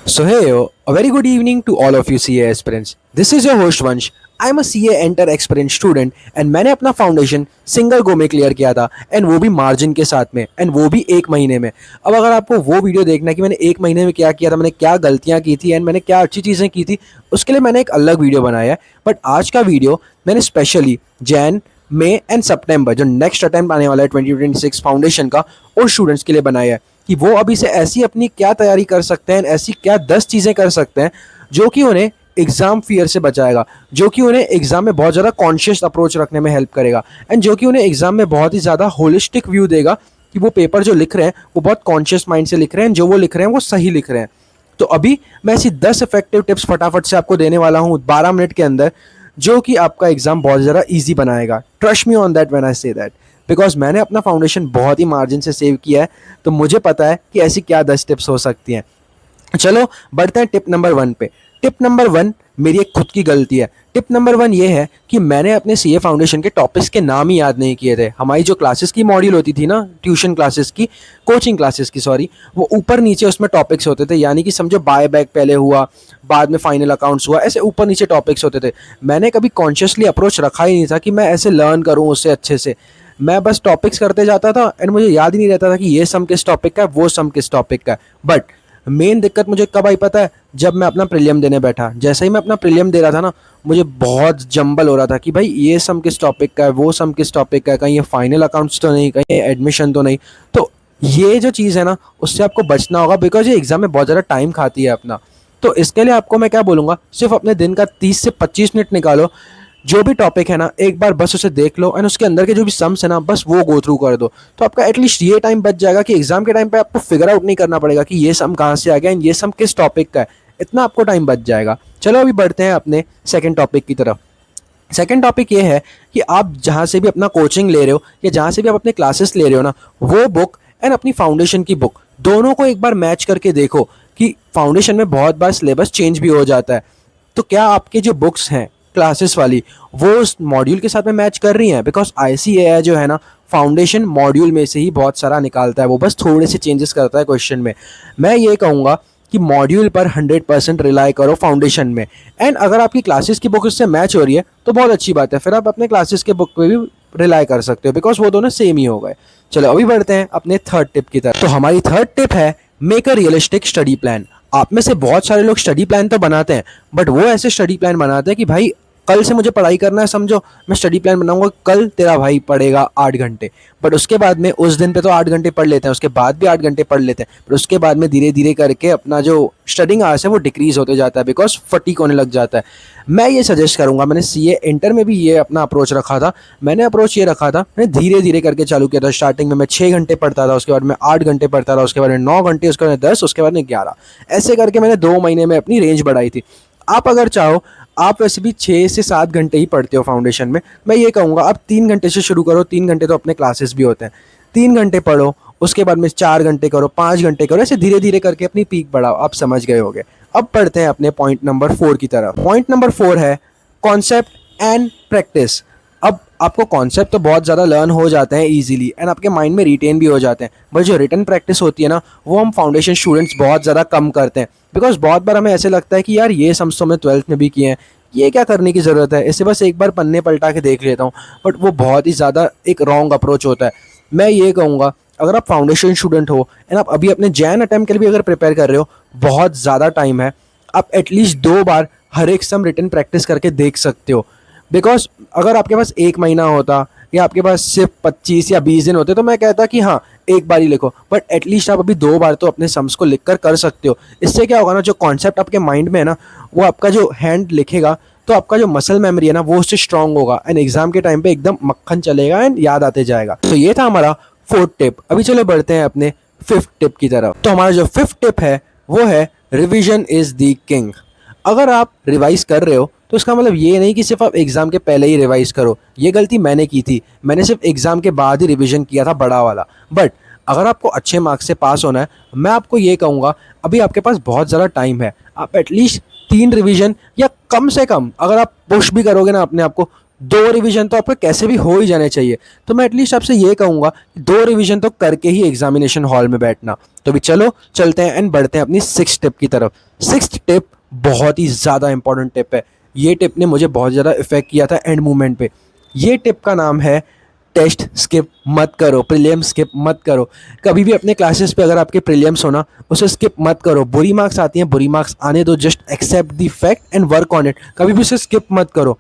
So hey, a very good evening to all of you CA aspirants. This is your host Vansh. I am a CA Enter experienced student and मैंने अपना foundation single go में clear किया था and वो भी margin के साथ में एंड वो भी एक महीने में। अब अगर आपको वो वीडियो देखना है कि मैंने एक महीने में क्या किया था, मैंने क्या गलतियां की थी एंड मैंने क्या अच्छी चीज़ें की थी, उसके लिए मैंने एक अलग वीडियो बनाया है। बट आज का वीडियो मैंने स्पेशली जैन मई एंड सितंबर जो नेक्स्ट अटेम्प्ट आने वाला है 2026 फाउंडेशन का और स्टूडेंट्स के लिए बनाया है कि वो अभी से ऐसी अपनी क्या तैयारी कर सकते हैं, ऐसी क्या 10 चीज़ें कर सकते हैं जो कि उन्हें एग्जाम फियर से बचाएगा, जो कि उन्हें एग्जाम में बहुत ज़्यादा कॉन्शियस अप्रोच रखने में हेल्प करेगा एंड जो कि उन्हें एग्जाम में बहुत ही ज़्यादा होलिस्टिक व्यू देगा कि वो पेपर जो लिख रहे हैं वो बहुत कॉन्शियस माइंड से लिख रहे हैं, जो वो लिख रहे हैं वो सही लिख रहे हैं। तो अभी मैं ऐसी 10 इफेक्टिव टिप्स फटाफट से आपको देने वाला हूँ 12 मिनट के अंदर, जो कि आपका एग्जाम बहुत ज़्यादा ईजी बनाएगा। Trust me on that when I say that, because मैंने अपना फाउंडेशन बहुत ही मार्जिन से सेव किया है, तो मुझे पता है कि ऐसी क्या 10 टिप्स हो सकती हैं। चलो बढ़ते हैं टिप नंबर 1 पे। टिप नंबर 1 मेरी एक खुद की गलती है। टिप नंबर 1 ये है कि मैंने अपने सीए फाउंडेशन के टॉपिक्स के नाम ही याद नहीं किए थे। हमारी जो क्लासेस की मॉड्यूल होती थी ना, ट्यूशन क्लासेस की, कोचिंग क्लासेस की सॉरी, वो ऊपर नीचे उसमें टॉपिक्स होते थे। यानी कि समझो बाय बैक पहले हुआ, बाद में फाइनल अकाउंट्स हुआ, ऐसे ऊपर नीचे टॉपिक्स होते थे। मैंने कभी कॉन्शियसली अप्रोच रखा ही नहीं था कि मैं ऐसे लर्न करूँ उससे अच्छे से। मैं बस टॉपिक्स करते जाता था एंड मुझे याद ही नहीं रहता था कि ये सम किस टॉपिक का है, वो सम किस टॉपिक का है। बट मेन दिक्कत मुझे कब आई पता है? जब मैं अपना प्रीलियम देने बैठा। जैसे ही मैं अपना प्रीलियम दे रहा था ना, मुझे बहुत जंबल हो रहा था कि भाई ये सम किस टॉपिक का है, वो सम किस टॉपिक का है, कहीं ये फाइनल अकाउंट्स तो नहीं, कहीं एडमिशन तो नहीं। तो ये जो चीज़ है ना, उससे आपको बचना होगा, बिकॉज ये एग्जाम में बहुत ज़्यादा टाइम खाती है अपना। तो इसके लिए आपको मैं क्या बोलूँगा, सिर्फ अपने दिन का 30 से 25 मिनट निकालो, जो भी टॉपिक है ना एक बार बस उसे देख लो एंड उसके अंदर के जो भी सम्स है ना बस वो गो थ्रू कर दो। तो आपका एटलीस्ट ये टाइम बच जाएगा कि एग्जाम के टाइम पे आपको फिगर आउट नहीं करना पड़ेगा कि ये सम कहाँ से आ गया एंड ये सम किस टॉपिक का है। इतना आपको टाइम बच जाएगा। चलो अभी बढ़ते हैं अपने सेकंड टॉपिक की तरफ। सेकंड टॉपिक ये है कि आप जहाँ से भी अपना कोचिंग ले रहे हो या जहाँ से भी आप अपने क्लासेस ले रहे हो ना, वो बुक एंड अपनी फाउंडेशन की बुक दोनों को एक बार मैच करके देखो कि फाउंडेशन में बहुत बार सिलेबस चेंज भी हो जाता है। तो क्या आपके जो बुक्स हैं क्लासेस वाली वो उस मॉड्यूल के साथ में मैच कर रही हैं? बिकॉज आईसीएआई जो है ना, फाउंडेशन मॉड्यूल में से ही बहुत सारा निकालता है, वो बस थोड़े से चेंजेस करता है क्वेश्चन में। मैं ये कहूँगा कि मॉड्यूल पर 100% रिलाई करो फाउंडेशन में। एंड अगर आपकी क्लासेस की बुक इससे मैच हो रही है तो बहुत अच्छी बात है, फिर आप अपने क्लासेस के बुक पे भी रिलाई कर सकते हो, बिकॉज वो दोनों सेम ही हो गए। चलो अभी बढ़ते हैं अपने थर्ड टिप की तरफ। तो हमारी थर्ड टिप है make a realistic study plan. आप में से बहुत सारे लोग स्टडी प्लान तो बनाते हैं, बट वो ऐसे स्टडी प्लान बनाते हैं कि भाई कल से मुझे पढ़ाई करना है, समझो मैं स्टडी प्लान बनाऊंगा कल तेरा भाई पढ़ेगा 8 घंटे, बट उसके बाद में उस दिन पे तो 8 घंटे पढ़ लेते हैं, उसके बाद भी 8 घंटे पढ़ लेते हैं, पर उसके बाद में धीरे धीरे करके अपना जो स्टडिंग आवर्स है वो डिक्रीज होते जाता है, बिकॉज फटीक होने लग जाता है। मैं ये सजेस्ट करूंगा, मैंने सीए इंटर में भी ये अपना अप्रोच रखा था। मैंने अप्रोच ये रखा था, मैंने धीरे धीरे करके चालू किया था। स्टार्टिंग में मैं 6 घंटे पढ़ता था, उसके बाद में 8 घंटे पढ़ता था, उसके बाद में 9 घंटे, उसके बाद में 10, उसके बाद में 11, ऐसे करके मैंने 2 महीने में अपनी रेंज बढ़ाई थी। आप अगर चाहो, आप वैसे भी 6 से 7 घंटे ही पढ़ते हो फाउंडेशन में, मैं ये कहूँगा आप 3 घंटे से शुरू करो। 3 घंटे तो अपने क्लासेस भी होते हैं, 3 घंटे पढ़ो, उसके बाद में 4 घंटे करो, 5 घंटे करो, ऐसे धीरे धीरे करके अपनी पीक बढ़ाओ। आप समझ गए होगे। अब पढ़ते हैं अपने पॉइंट नंबर 4 की तरफ। पॉइंट नंबर 4 है कॉन्सेप्ट एंड प्रैक्टिस। अब आपको कॉन्सेप्ट तो बहुत ज़्यादा लर्न हो जाते हैं ईजिली एंड आपके माइंड में रिटेन भी हो जाते हैं, बट जो रिटन प्रैक्टिस होती है ना, वो हम फाउंडेशन स्टूडेंट्स बहुत ज़्यादा कम करते हैं। बिकॉज बहुत बार हमें ऐसे लगता है कि यार ये सम्स तो मैं 12th में भी किए हैं, ये क्या करने की ज़रूरत है, इसे बस एक बार पन्ने पलटा के देख लेता हूँ। बट वो बहुत ही ज़्यादा एक रॉन्ग अप्रोच होता है। मैं ये कहूँगा, अगर आप फाउंडेशन स्टूडेंट हो एंड आप अभी अपने जैन अटेम्प्ट के लिए भी अगर प्रिपेयर कर रहे हो, बहुत ज़्यादा टाइम है, आप एटलीस्ट 2 बार हर एक सम रिटन प्रैक्टिस करके देख सकते हो। बिकॉज अगर आपके पास 1 महीना होता या आपके पास सिर्फ 25 या 20 दिन होते तो मैं कहता कि हाँ एक बार ही लिखो, बट एटलीस्ट आप अभी 2 बार तो अपने सम्स को लिख कर कर सकते हो। इससे क्या होगा ना, जो कॉन्सेप्ट आपके माइंड में है ना, वो आपका जो हैंड लिखेगा तो आपका जो मसल मेमोरी है ना वो उससे स्ट्रांग होगा एंड एग्जाम के टाइम पे एकदम मक्खन चलेगा एंड याद आते जाएगा। तो ये था हमारा 4th टिप। अभी चलो बढ़ते हैं अपने 5th टिप की तरफ। तो हमारा जो 5th टिप है वो है रिविजन इज द किंग। अगर आप रिवाइज कर रहे हो तो इसका मतलब ये नहीं कि सिर्फ आप एग्जाम के पहले ही रिवाइज करो। ये गलती मैंने की थी, मैंने सिर्फ एग्जाम के बाद ही रिवीजन किया था बड़ा वाला। बट अगर आपको अच्छे मार्क्स से पास होना है, मैं आपको ये कहूँगा अभी आपके पास बहुत ज़्यादा टाइम है। आप एटलीस्ट 3 रिवीजन या कम से कम अगर आप पुश भी करोगे ना अपने आप को, 2 रिवीजन तो आपका कैसे भी हो ही जाने चाहिए। तो मैं एटलीस्ट आपसे ये कहूँगा 2 रिवीजन तो करके ही एग्जामिनेशन हॉल में बैठना। तो भी चलो चलते हैं एंड बढ़ते हैं अपनी 6th टिप की तरफ। 6th टिप बहुत ही ज़्यादा इंपॉर्टेंट टिप है। ये टिप ने मुझे बहुत ज़्यादा इफेक्ट किया था एंड मूवमेंट पे। ये टिप का नाम है टेस्ट स्किप मत करो, प्रीलियम स्किप मत करो। कभी भी अपने क्लासेस पे अगर आपके प्रीलियम्स हो ना, उसे स्किप मत करो। बुरी मार्क्स आती हैं, बुरी मार्क्स आने दो, just accept the fact and work on it. कभी भी उसे स्किप मत करो।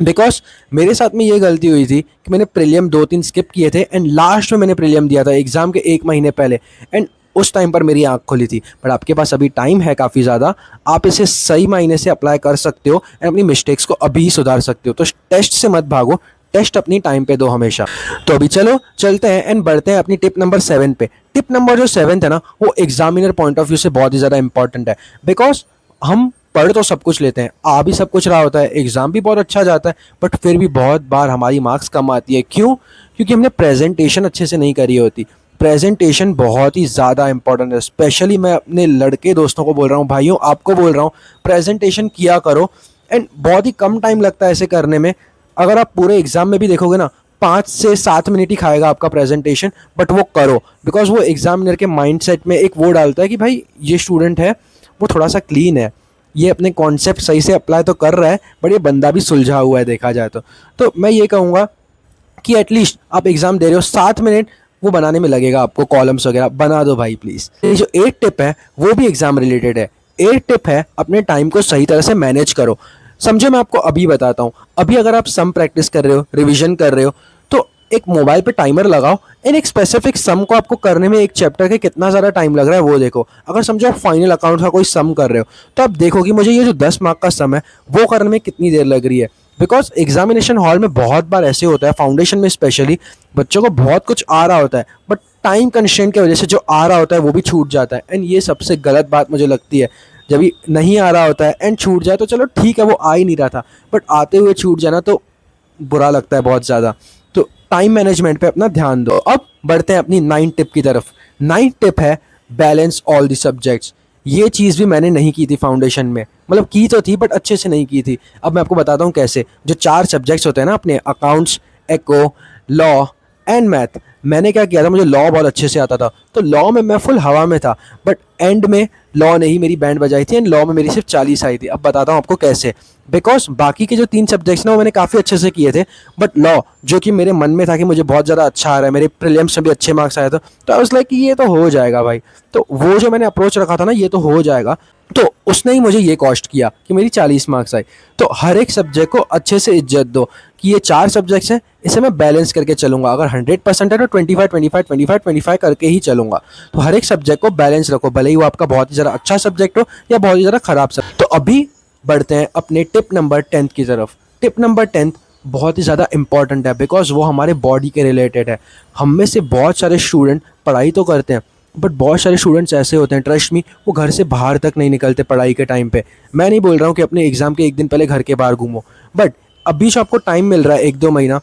बिकॉज मेरे साथ में ये गलती हुई थी कि मैंने प्रीलियम 2-3 स्किप किए थे एंड लास्ट में मैंने प्रीलियम दिया था एग्जाम के 1 महीने पहले, एंड उस टाइम पर मेरी आंख खुली थी। बट आपके पास अभी टाइम है काफ़ी ज़्यादा, आप इसे सही मायने से अप्लाई कर सकते हो एंड अपनी मिस्टेक्स को अभी सुधार सकते हो। तो टेस्ट से मत भागो, टेस्ट अपनी टाइम पे दो हमेशा। तो अभी चलो चलते हैं एंड बढ़ते हैं अपनी टिप नंबर 7 पे। टिप नंबर जो 7 है ना, वो एग्जामिनर पॉइंट ऑफ व्यू से बहुत ही ज़्यादा इंपॉर्टेंट है। बिकॉज हम पढ़ तो सब कुछ लेते हैं, आ भी सब कुछ रहा होता है, एग्ज़ाम भी बहुत अच्छा जाता है, बट फिर भी बहुत बार हमारी मार्क्स कम आती है। क्यों? क्योंकि हमने प्रेजेंटेशन अच्छे से नहीं करी होती। प्रेजेंटेशन बहुत ही ज़्यादा इंपॉर्टेंट है। स्पेशली मैं अपने लड़के दोस्तों को बोल रहा हूँ, भाइयों आपको बोल रहा हूँ, प्रेजेंटेशन किया करो। एंड बहुत ही कम टाइम लगता है ऐसे करने में। अगर आप पूरे एग्जाम में भी देखोगे ना, 5 से 7 मिनट ही खाएगा आपका प्रेजेंटेशन, बट वो करो। बिकॉज वो एग्जामिनर के माइंडसेट में एक वो डालता है कि भाई ये स्टूडेंट है, वो थोड़ा सा क्लीन है, ये अपने कॉन्सेप्ट सही से अप्लाई तो कर रहा है, बट ये बंदा भी सुलझा हुआ है देखा जाए तो मैं ये कहूँगा कि एटलीस्ट आप एग्जाम दे रहे हो, 7 मिनट वो बनाने में लगेगा आपको, कॉलम्स वगैरह बना दो भाई प्लीज़। ये जो 8 टिप है वो भी एग्जाम रिलेटेड है। 8 टिप है अपने टाइम को सही तरह से मैनेज करो। समझो, मैं आपको अभी बताता हूँ। अभी अगर आप सम प्रैक्टिस कर रहे हो, रिविजन कर रहे हो, तो एक मोबाइल पे टाइमर लगाओ एंड एक स्पेसिफिक सम को आपको करने में एक चैप्टर के कितना ज़्यादा टाइम लग रहा है वो देखो। अगर समझो आप फाइनल अकाउंट का कोई सम कर रहे हो, तो आप देखो कि मुझे ये जो 10 मार्क का सम है वो करने में कितनी देर लग रही है। बिकॉज एग्जामिनेशन हॉल में बहुत बार ऐसे होता है, फाउंडेशन में स्पेशली, बच्चों को बहुत कुछ आ रहा होता है, बट टाइम कंस्ट्रेंट की वजह से जो आ रहा होता है वो भी छूट जाता है। एंड ये सबसे गलत बात मुझे लगती है। जब ये नहीं आ रहा होता है एंड छूट जाए तो चलो ठीक है, वो आ ही नहीं रहा था, बट आते हुए छूट जाना तो बुरा लगता है बहुत ज़्यादा। तो टाइम मैनेजमेंट पे अपना ध्यान दो। अब बढ़ते हैं अपनी 9 टिप की तरफ। 9 टिप है बैलेंस ऑल द सब्जेक्ट्स। ये चीज़ भी मैंने नहीं की थी फाउंडेशन में, मतलब की तो थी बट अच्छे से नहीं की थी। अब मैं आपको बताता हूँ कैसे। जो 4 सब्जेक्ट्स होते हैं ना अपने, accounts, echo, law and math, मैंने क्या किया था, मुझे लॉ बहुत अच्छे से आता था, तो लॉ में मैं फुल हवा में था, बट एंड में लॉ ने ही मेरी बैंड बजाई थी एंड लॉ में मेरी सिर्फ 40 आई थी। अब बताता हूँ आपको कैसे। बिकॉज बाकी के जो 3 सब्जेक्ट्स ना वो मैंने काफ़ी अच्छे से किए थे, बट लॉ जो कि मेरे मन में था कि मुझे बहुत ज़्यादा अच्छा आ रहा है, मेरे प्रीलिम्स में भी अच्छे मार्क्स आए थे, तो आई वाज लाइक कि ये तो हो जाएगा भाई। तो वो जो मैंने अप्रोच रखा था ना, ये तो हो जाएगा, तो उसने ही मुझे ये कॉस्ट किया कि मेरी 40 मार्क्स आई। तो हर एक सब्जेक्ट को अच्छे से इज्जत दो कि ये 4 सब्जेक्ट्स हैं, इसे मैं बैलेंस करके चलूंगा। अगर 100% है तो 25 25 25 25 करके ही चलूंगा। तो हर एक सब्जेक्ट को बैलेंस रखो, भले ही वो आपका बहुत ही ज़्यादा अच्छा सब्जेक्ट हो या बहुत ही ज़्यादा खराब सब्जेक्ट। तो अभी बढ़ते हैं अपने टिप नंबर 10 की तरफ। टिप नंबर 10 बहुत ही ज़्यादा इंपॉर्टेंट है, बिकॉज वो हमारे बॉडी के रिलेटेड है। हम में से बहुत सारे स्टूडेंट पढ़ाई तो करते हैं, बट बहुत सारे स्टूडेंट्स ऐसे होते हैं, ट्रस्ट मी, वो घर से बाहर तक नहीं निकलते पढ़ाई के टाइम पे। मैं नहीं बोल रहा हूँ कि अपने एग्जाम के 1 दिन पहले घर के बाहर घूमो, बट अभी जो आपको टाइम मिल रहा है 1-2 महीना,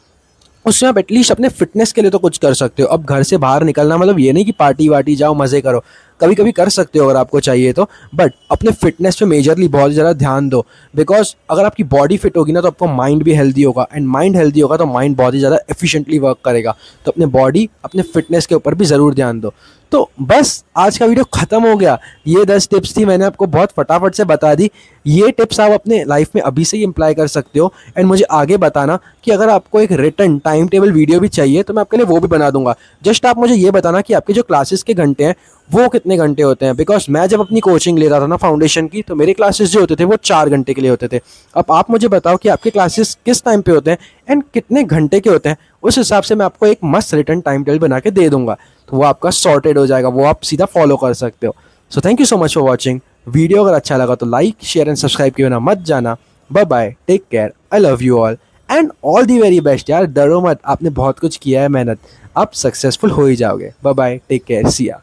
उसमें आप एटलीस्ट अपने फिटनेस के लिए तो कुछ कर सकते हो। अब घर से बाहर निकलना मतलब ये नहीं कि पार्टी वार्टी जाओ मज़े करो, कभी कभी कर सकते हो अगर आपको चाहिए तो, बट अपने फिटनेस पे मेजरली बहुत ज़्यादा ध्यान दो। बिकॉज अगर आपकी बॉडी फिट होगी ना, तो आपका माइंड भी हेल्दी होगा, एंड माइंड हेल्दी होगा तो माइंड बहुत ही ज़्यादा एफिशिएंटली वर्क करेगा। तो अपने बॉडी, अपने फिटनेस के ऊपर भी ज़रूर ध्यान दो। तो बस आज का वीडियो ख़त्म हो गया। ये 10 टिप्स थी, मैंने आपको बहुत फटाफट से बता दी। ये टिप्स आप अपने लाइफ में अभी से ही अप्लाई कर सकते हो, एंड मुझे आगे बताना कि अगर आपको एक रिटन टाइम टेबल वीडियो भी चाहिए तो मैं आपके लिए वो भी बना दूंगा। जस्ट आप मुझे ये बताना कि आपके जो क्लासेस के घंटे हैं वो कितने घंटे होते हैं। बिकॉज मैं जब अपनी कोचिंग ले रहा था ना फाउंडेशन की, तो मेरे क्लासेस जो होते थे वो 4 घंटे के लिए होते थे। अब आप मुझे बताओ कि आपके क्लासेस किस टाइम पे होते हैं एंड कितने घंटे के होते हैं, उस हिसाब से मैं आपको एक मस्त रिटन टाइम टेबल बना के दे दूंगा। तो वो आपका सॉर्टेड हो जाएगा, वो आप सीधा फॉलो कर सकते हो। So thank you so much for watching. Video अगर अच्छा लगा तो लाइक, शेयर एंड सब्सक्राइब किए बिना मत जाना। Bye bye, take care, I love you all and all the very best. यार डरो मत, आपने बहुत कुछ किया है मेहनत, आप सक्सेसफुल हो ही जाओगे। बाय बाय, टेक केयर, सी या।